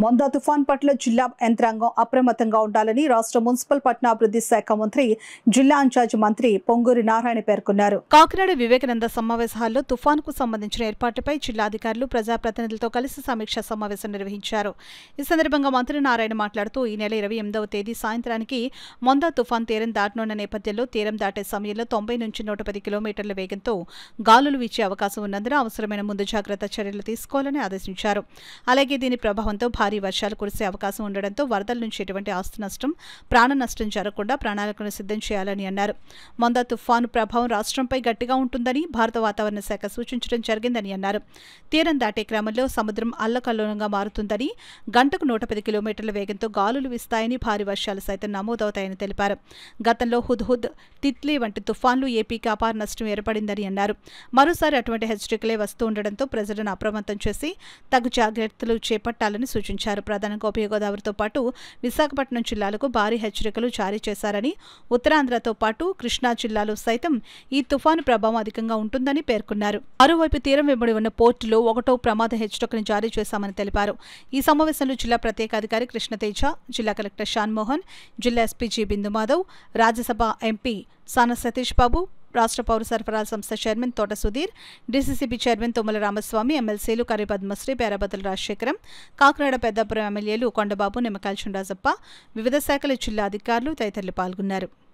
Montha తుఫాన్ పట్ల జిల్లా యంత్రాంగం అప్రమత్తంగా ఉండాలని రాష్ట్ర మున్సిపల్ పట్టణాభివృద్ధి శాఖ మంత్రి జిల్లా ఇన్ఛార్జి మంత్రి పొంగూరి నారాయణ పేర్కొన్నారు. కాకినాడ వివేకానంద సమావేశ హాల్లో తుఫాన్కు సంబంధించిన ఏర్పాట్లపై జిల్లా అధికారులు ప్రజాప్రతినిధులతో కలిసి సమీక్షా సమావేశం నిర్వహించారు. ఈ సందర్భంగా మంత్రి నారాయణ మాట్లాడుతూ ఈ నెల 28వ తేదీ సాయంత్రానికి మొందా తుఫాన్ తీరం దాటనున్న నేపథ్యంలో తీరం దాటే సమయంలో 90 నుంచి 110 కిలోమీటర్ల వేగంతో గాలులు వీచే అవకాశం ఉన్నందున అవసరమైన ముందు జాగ్రత్త చర్యలు తీసుకోవాలని ఆదేశించారు. అలాగే దీని ప్రభావంతో భారీ వర్షాలు కురిసే అవకాశం ఉండడంతో వరదల నుంచి ఎటువంటి ఆస్తి నష్టం, ప్రాణ నష్టం జరగకుండా ప్రణాళికను సిద్ధం చేయాలని అన్నారు. మొందా తుఫాను ప్రభావం రాష్ట్రంపై గట్టిగా ఉంటుందని భారత వాతావరణ శాఖ సూచించడం జరిగిందని అన్నారు. తీరం దాటే క్రమంలో సముద్రం అల్లకల్లోలంగా మారుతుందని, గంటకు 110 కిలోమీటర్ల వేగంతో గాలులు వీస్తాయని, భారీ వర్షాలు సైతం నమోదవుతాయని తెలిపారు. గతంలో హుద్హుద్, తిత్లీ వంటి తుఫాన్లు ఏపీకి అపార నష్టం ఏర్పడిందని అన్నారు. మరోసారి అటువంటి హెచ్చరికలే వస్తూ ఉండడంతో ప్రజలను అప్రమత్తం చేసి తగు జాగ్రత్తలు చేపట్టాలని సూచించారు. ప్రధానంగా ఉభయ గోదావరితో పాటు విశాఖపట్నం జిల్లాలకు భారీ హెచ్చరికలు జారీ చేశారని, ఉత్తరాంధ్రతో పాటు కృష్ణా జిల్లాలో సైతం ఈ తుఫాను ప్రభావం అధికంగా ఉంటుందని పేర్కొన్నారు. మరోవైపు తీరం వెంబడి ఉన్న పోర్టులో 1వ ప్రమాద హెచ్చరికను జారీ చేశామని తెలిపారు. ఈ సమావేశంలో జిల్లా ప్రత్యేక అధికారి కృష్ణతేజ, జిల్లా కలెక్టర్ షాన్మోహన్, జిల్లా SP G Bindu Madhav, Rajya Sabha MP సాన సతీష్ బాబు, రాష్ట్ర పౌర సరఫరాల సంస్థ చైర్మన్ తోట సుధీర్, డీసీసీబీ చైర్మన్ తుమ్మల రామస్వామి, ఎమ్మెల్సీలు కరి పద్మశ్రీ, పేరాబతుల రాజశేఖరం, కాకినాడ పెద్దాపురం ఎమ్మెల్యేలు కొండబాబు, నిమ్మకాయల చుండాజప్ప, వివిధ శాఖల జిల్లా అధికారులు తదితరులు పాల్గొన్నారు.